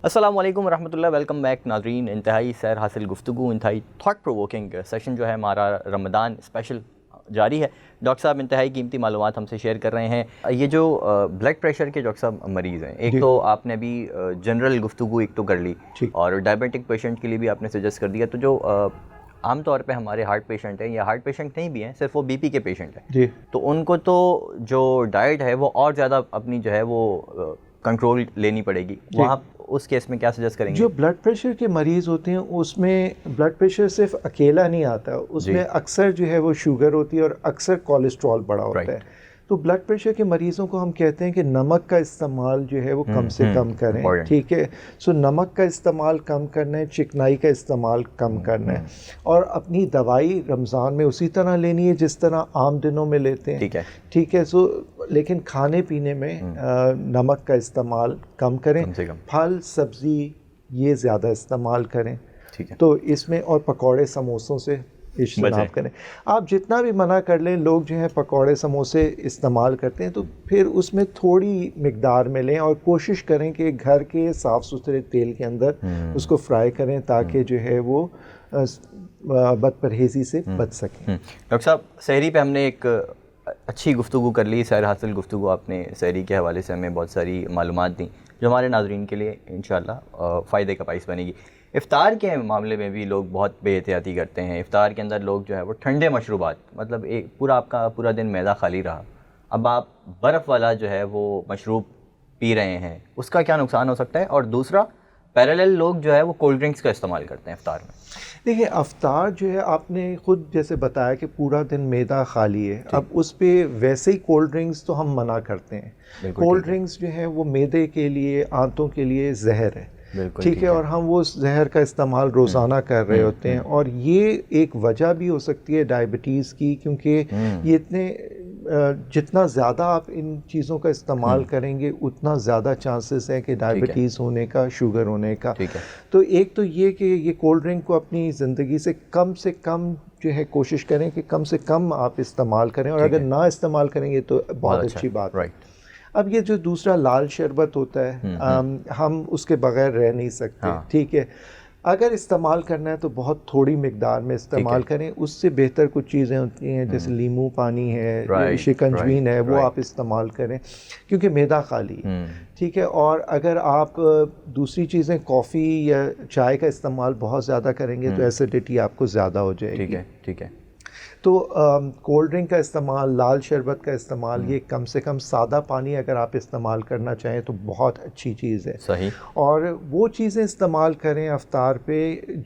अस्सलाम वालेकुम रहमतुल्लाह। वेलकम बैक नाज़रीन। इंतहाई सैर हासिल गुफ्तगू, इंतहाई थाट प्रोवोकिंग सेशन जो है हमारा रमज़ान स्पेशल जारी है। डॉक्टर साहब इंतहाई कीमती मालूमात हमसे शेयर कर रहे हैं। ये जो ब्लड प्रेशर के डॉक्टर साहब मरीज़ हैं, एक तो आपने अभी जनरल गुफ्तगू एक तो कर ली और डायबिटिक पेशेंट के लिए भी आपने सजेस्ट कर दिया। तो जो आम तौर पे हमारे हार्ट पेशेंट हैं या हार्ट पेशेंट नहीं भी हैं, सिर्फ वो बीपी के पेशेंट हैं जी, तो उनको तो जो डाइट है वो और ज़्यादा अपनी जो है वो कंट्रोल लेनी पड़ेगी। वहाँ उस केस में क्या सजेस्ट करेंगे? जो ब्लड प्रेशर के मरीज़ होते हैं उसमें ब्लड प्रेशर सिर्फ अकेला नहीं आता, उसमें अक्सर जो है वो शुगर होती है और अक्सर कोलेस्ट्रॉल बढ़ा होता है। तो ब्लड प्रेशर के मरीज़ों को हम कहते हैं कि नमक का इस्तेमाल जो है वो कम से कम करें, ठीक है। सो नमक का इस्तेमाल कम करना है, चिकनाई का इस्तेमाल कम करना है और अपनी दवाई रमज़ान में उसी तरह लेनी है जिस तरह आम दिनों में लेते हैं, ठीक है। सो लेकिन खाने पीने में नमक का इस्तेमाल कम करें, फल सब्ज़ी ये ज़्यादा इस्तेमाल करें, ठीक है। तो इसमें और पकौड़े समोसों से इज्तनाब करें। आप जितना भी मना कर लें, लोग जो है पकौड़े समोसे इस्तेमाल करते हैं, तो फिर उसमें थोड़ी मिकदार में लें और कोशिश करें कि घर के साफ़ सुथरे तेल के अंदर उसको फ्राई करें ताकि जो है वो बदपरहेज़ी से बच सकें। डॉक्टर साहब, सहरी पे हमने एक अच्छी गुफ्तगू कर ली, सैर हासिल गुफ्तगू। आपने सहरी के हवाले से हमें बहुत सारी मालूमात दी जो हमारे नाज़रीन के लिए इंशाअल्लाह फ़ायदे का बाइस बनेगी। इफ़्तार के मामले में भी लोग बहुत बेहतियाती करते हैं। इफ़्तार के अंदर लोग जो है वो ठंडे मशरूबात, मतलब एक आपका पूरा दिन मैदा खाली रहा, अब आप बर्फ़ वाला जो है वो मशरूब पी रहे हैं, उसका क्या नुकसान हो सकता है? और दूसरा, पैरेलल लोग जो है वो कोल्ड ड्रिंक्स का इस्तेमाल करते हैं इफ्तार में। देखिए, अफ्तार जो है आपने खुद जैसे बताया कि पूरा दिन मैदा खाली है, अब उस पे वैसे ही कोल्ड ड्रिंक्स तो हम मना करते हैं। कोल्ड ड्रिंक्स जो है वो मैदे के लिए, आंतों के लिए जहर है, ठीक है, और हम वो जहर का इस्तेमाल रोज़ाना कर रहे होते हैं और ये एक वजह भी हो सकती है डायबिटीज़ की, क्योंकि ये इतने जितना ज़्यादा आप इन चीज़ों का इस्तेमाल करेंगे उतना ज़्यादा चांसेस है कि डायबिटीज़ होने का, शुगर होने का। तो एक तो ये कि ये कोल्ड ड्रिंक को अपनी ज़िंदगी से कम जो है कोशिश करें कि कम से कम आप इस्तेमाल करें, और अगर ना इस्तेमाल करेंगे तो बहुत अच्छी बात है। अब ये जो दूसरा लाल शरबत होता है, हम उसके बगैर रह नहीं सकते, ठीक है। अगर इस्तेमाल करना है तो बहुत थोड़ी मिकदार में इस्तेमाल करें। उससे बेहतर कुछ चीज़ें होती हैं जैसे नींबू पानी है, शिकंजवीन है, वो आप इस्तेमाल करें क्योंकि मैदा खाली है, ठीक है। और अगर आप दूसरी चीज़ें कॉफ़ी या चाय का इस्तेमाल बहुत ज़्यादा करेंगे तो एसिडिटी आपको ज़्यादा हो जाएगी, ठीक है। तो कोल्ड ड्रिंक का इस्तेमाल, लाल शरबत का इस्तेमाल, ये कम से कम सादा पानी अगर आप इस्तेमाल करना चाहें तो बहुत अच्छी चीज़ है। सही। और वो चीज़ें इस्तेमाल करें अफ्तार पे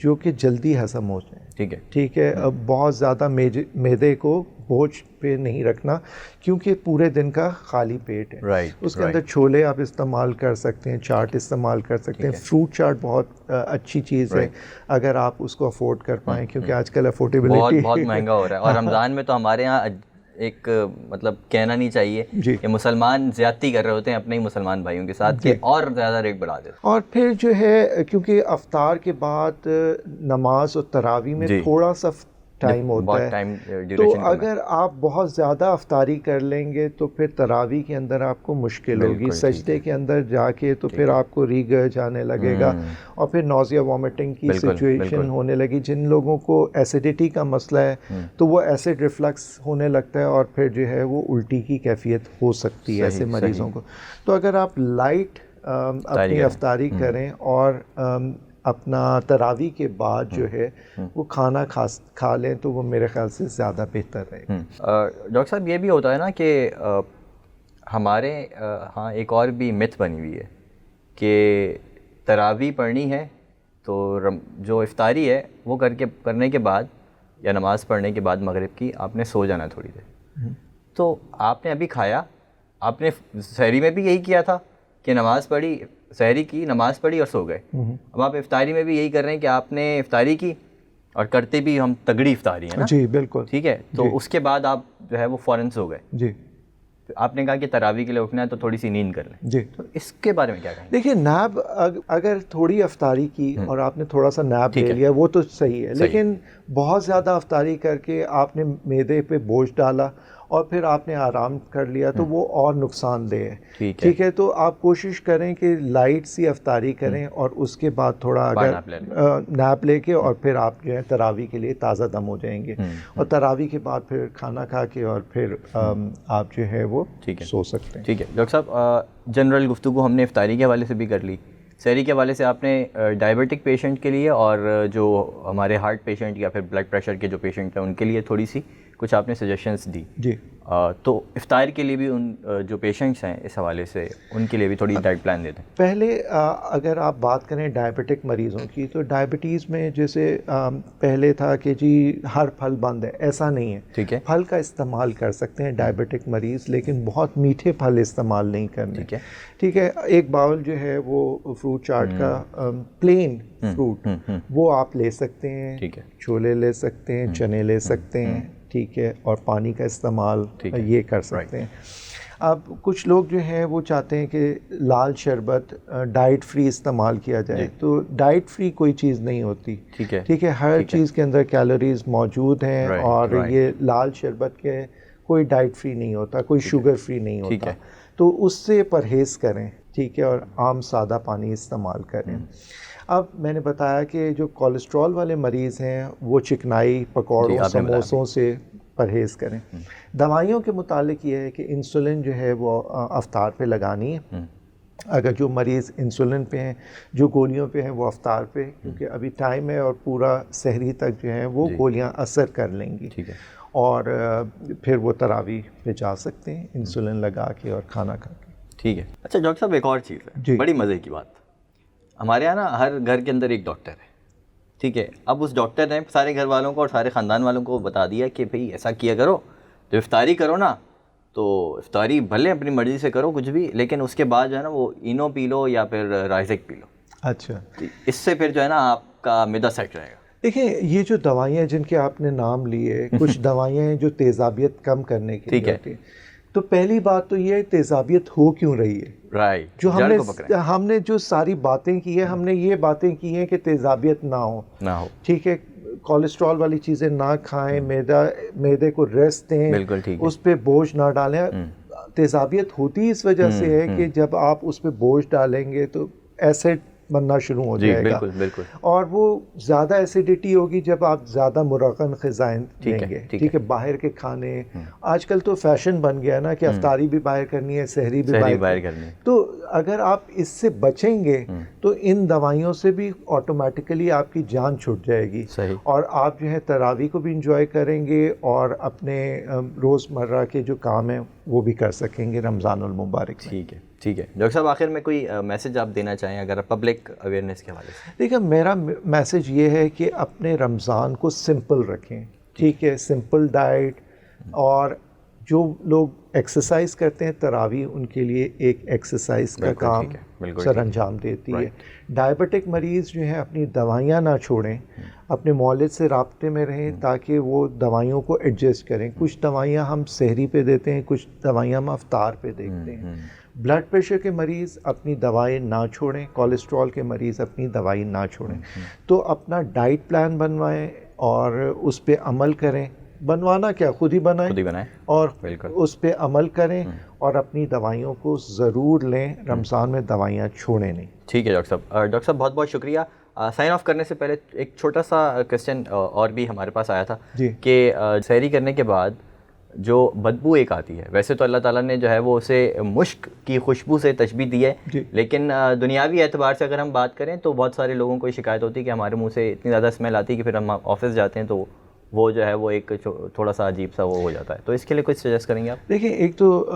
जो कि जल्दी हज़म हो जाए, ठीक है। अब बहुत ज़्यादा मैदे को बोझ पे नहीं रखना क्योंकि पूरे दिन का खाली पेट है। उसके अंदर छोले आप इस्तेमाल कर सकते हैं, चाट इस्तेमाल कर सकते हैं, फ्रूट चाट बहुत अच्छी चीज़ है अगर आप उसको अफोर्ड कर पाएँ, क्योंकि आजकल अफोर्डेबिलिटी बहुत महंगा हो रहा है। और रमज़ान में तो हमारे यहाँ एक मतलब कहना नहीं चाहिए कि मुसलमान ज़्यादती कर रहे होते हैं अपने ही मुसलमान भाइयों के साथ कि और ज़्यादा रेट बढ़ा देते हैं। और फिर जो है क्योंकि अफ्तार के बाद नमाज और तरावी में थोड़ा सा टाइम होता है, तो अगर आप बहुत ज़्यादा अफ्तारी कर लेंगे तो फिर तरावी के अंदर आपको मुश्किल होगी, सजदे के अंदर जाके तो फिर आपको रीगर्ज आने लगेगा और फिर नौजिया वॉमिटिंग की सिचुएशन होने लगी। जिन लोगों को एसिडिटी का मसला है तो वो एसिड रिफ्लक्स होने लगता है और फिर जो है वो उल्टी की कैफियत हो सकती है ऐसे मरीज़ों को। तो अगर आप लाइट अपनी अफ्तारी करें और अपना तरावी के बाद जो है वो खाना खा लें तो वो मेरे ख्याल से ज़्यादा बेहतर रहेगा। डॉक्टर साहब, ये भी होता है ना कि हमारे हाँ एक और भी मिथ बनी हुई है कि तरावी पढ़नी है तो जो इफ्तारी है वो करने के बाद या नमाज़ पढ़ने के बाद मगरिब की आपने सो जाना थोड़ी देर। तो आपने अभी खाया, आपने सहरी में भी यही किया था कि नमाज़ पढ़ी, सहरी की, नमाज़ पढ़ी और सो गए। अब आप इफ्तारी में भी यही कर रहे हैं कि आपने इफ्तारी की और करते भी हम तगड़ी इफ्तारी है ना। जी बिल्कुल, ठीक है। तो उसके बाद आप जो है वो फ़ौरन सो गए। जी आपने कहा कि तरावी के लिए उठना है तो थोड़ी सी नींद कर लें, जी। तो इसके बारे में क्या कहेंगे? देखिए नैप अगर थोड़ी अफ्तारी की और आपने थोड़ा सा नैप ले लिया वो तो सही है, लेकिन बहुत ज़्यादा अफ्तारी करके आपने मैदे पे बोझ डाला और फिर आपने आराम कर लिया तो वो और नुकसानदेह है। ठीक है, तो आप कोशिश करें कि लाइट सी अफ्तारी करें और उसके बाद थोड़ा अगर नैप लेके और फिर आप जो है तरावी के लिए ताज़ा दम हो जाएंगे और तरावी के बाद फिर खाना खा के और फिर आप जो है वो सो सकते हैं। ठीक है डॉक्टर साहब, जनरल गुफ्तगू हमने इफ्तारी के हवाले से भी कर ली, सहरी के हवाले से आपने डायबिटिक पेशेंट के लिए और जो हमारे हार्ट पेशेंट या फिर ब्लड प्रेशर के जो पेशेंट हैं उनके लिए थोड़ी सी कुछ आपने सजेशंस दी जी। तो इफ्तार के लिए भी उन जो पेशेंट्स हैं इस हवाले से उनके लिए भी थोड़ी डाइट प्लान देते हैं। पहले अगर आप बात करें डायबिटिक मरीज़ों की तो डायबिटीज़ में जैसे पहले था कि जी हर फल बंद है, ऐसा नहीं है। ठीक है, फल का इस्तेमाल कर सकते हैं डायबिटिक मरीज़, लेकिन बहुत मीठे फल इस्तेमाल नहीं करने। ठीक है, ठीक है, एक बाउल जो है वो फ्रूट चाट का प्लेन फ्रूट वो आप ले सकते हैं। ठीक है, छोले ले सकते हैं, चने ले सकते हैं। ठीक है, और पानी का इस्तेमाल ये कर सकते हैं। अब कुछ लोग जो हैं वो चाहते हैं कि लाल शरबत डाइट फ्री इस्तेमाल किया जाए, तो डाइट फ्री कोई चीज़ नहीं होती। ठीक है, हर चीज़ के अंदर कैलोरीज मौजूद हैं और ये लाल शरबत के कोई डाइट फ्री नहीं होता, कोई शुगर फ्री नहीं होता, तो उससे परहेज़ करें। ठीक है, और आम सादा पानी इस्तेमाल करें। अब मैंने बताया कि जो कोलेस्ट्रॉल वाले मरीज़ हैं वो चिकनाई, पकौड़ों, समोसों से परहेज़ करें। दवाइयों के मुतालिक ये है कि इंसुलिन जो है वो अफ्तार पे लगानी है। अगर जो मरीज़ इंसुलिन पे हैं, जो गोलियों पे हैं, वो अफ्तार पे, क्योंकि अभी टाइम है और पूरा सहरी तक जो है वो गोलियां असर कर लेंगी। ठीक है, और फिर वो तरावी पे जा सकते हैं इंसुलिन लगा के और खाना खा के। ठीक है। अच्छा डॉक्टर साहब, एक और चीज़ है, बड़ी मज़े की बात, हमारे यहाँ ना हर घर के अंदर एक डॉक्टर है। ठीक है, अब उस डॉक्टर ने सारे घर वालों को और सारे ख़ानदान वालों को बता दिया कि भाई ऐसा किया करो, तो इफ्तारी करो ना, तो इफ्तारी भले अपनी मर्ज़ी से करो कुछ भी, लेकिन उसके बाद जो है ना वो इनो पी लो या फिर राइज़ेक पी लो। अच्छा, इससे फिर जो है ना आपका मैदा सेट रहेगा। देखिए, ये जो दवाइयाँ जिनके आपने नाम लिए, कुछ दवाइयाँ हैं जो तेज़ाबियत कम करने के लिए होती हैं। तो पहली बात तो ये है तेज़ाबियत हो क्यों रही है। राइट, जो हमने जो सारी बातें की है, हमने ये बातें की हैं कि तेज़ाबियत ना हो। ठीक है, कोलेस्ट्रॉल वाली चीज़ें ना खाएं, मैदे को रेस्ट दें, उस पर बोझ ना डालें। तेज़ाबियत होती इस वजह से है कि जब आप उस पर बोझ डालेंगे तो एसिड बनना शुरू हो जाएगा। बिल्कुल, बिल्कुल। और वो ज़्यादा एसिडिटी होगी जब आप ज़्यादा मुरक्कन ग़िज़ाएं लेंगे। ठीक है, बाहर के खाने, आजकल तो फैशन बन गया ना कि अफ्तारी भी बाहर करनी है, सहरी भी बाहर करनी है। तो अगर आप इससे बचेंगे तो इन दवाइयों से भी ऑटोमेटिकली आपकी जान छूट जाएगी। सही। और आप जो है तरावी को भी इंजॉय करेंगे और अपने रोज़मर्रा के जो काम हैं वो भी कर सकेंगे रमज़ानुल मुबारक। ठीक है, ठीक है। डॉक्टर साहब, आखिर में कोई मैसेज आप देना चाहें अगर पब्लिक अवेयरनेस के हवाले से? देखिए, मेरा मैसेज ये है कि अपने रमज़ान को सिंपल रखें। ठीक है, सिंपल डाइट, और जो लोग एक्सरसाइज करते हैं तरावी उनके लिए एक एक्सरसाइज का काम सर अंजाम देती है। डायबिटिक मरीज़ जो हैं अपनी दवाइयाँ ना छोड़ें, अपने मौलिद से राब्ते में रहें ताकि वो दवाइयों को एडजस्ट करें। कुछ दवाइयाँ हम सहरी पे देते हैं, कुछ दवाइयाँ हम अफ्तार पे देखते हैं। ब्लड प्रेशर के मरीज़ अपनी दवाएं ना छोड़ें, कोलेस्ट्रॉल के मरीज़ अपनी दवाई ना छोड़ें। तो अपना डाइट प्लान बनवाएं और उस पर अमल करें। बनवाना क्या, खुद ही बनाएं और उस पर अमल करें और अपनी दवाइयों को ज़रूर लें। रमज़ान में दवाइयाँ छोड़ें नहीं। ठीक है डॉक्टर साहब। डॉक्टर साहब, बहुत बहुत शुक्रिया। साइन ऑफ करने से पहले एक छोटा सा क्वेश्चन और भी हमारे पास आया था कि सहरी करने के बाद जो बदबू एक आती है, वैसे तो अल्लाह ताला ने जो है वो उसे मुश्क की खुशबू से तशबीह दी है, लेकिन दुनियावी एतबार से अगर हम बात करें तो बहुत सारे लोगों को शिकायत होती है कि हमारे मुंह से इतनी ज़्यादा स्मेल आती है कि फिर हम ऑफिस जाते हैं तो वो जो है वो एक थोड़ा सा अजीब सा वो हो जाता है। तो इसके लिए कुछ सजेस्ट करेंगे आप? देखिए, एक तो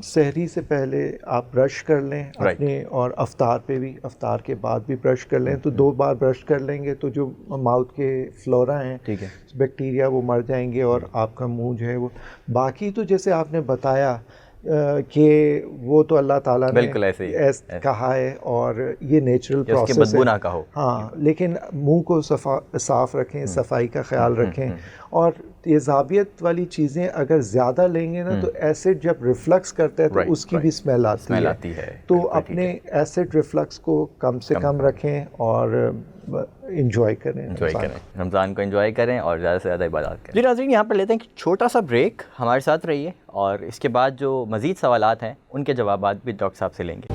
सहरी से पहले आप ब्रश कर लें अपने, और अफ्तार पे भी, अफ्तार के बाद भी ब्रश कर लें। तो 2 बार ब्रश कर लेंगे तो जो माउथ के फ्लोरा हैं, ठीक है, बैक्टीरिया वो मर जाएंगे और आपका मुंह जो है वो। बाकी तो जैसे आपने बताया कि वो तो अल्लाह ताला ने बिल्कुल ऐसे ही कहा है और ये नेचुरल कि उसकी प्रोसेस बदबू है। ना कहो। हाँ, लेकिन मुंह को साफ़ रखें, सफाई का ख्याल रखें। और तेज़ाबियत वाली चीज़ें अगर ज़्यादा लेंगे ना तो एसिड जब रिफ्लक्स करता है तो उसकी भी स्मेल आती है। तो अपने एसिड रिफ्लक्स को कम से कम रखें और इंजॉय करें रमज़ान को इंजॉय करें और ज़्यादा से ज़्यादा इबादत करें। जी नाज़रीन, यहाँ पर लेते हैं कि छोटा सा ब्रेक, हमारे साथ रहिए और इसके बाद जो मज़ीद सवालात हैं उनके जवाबात भी डॉक्टर साहब से लेंगे।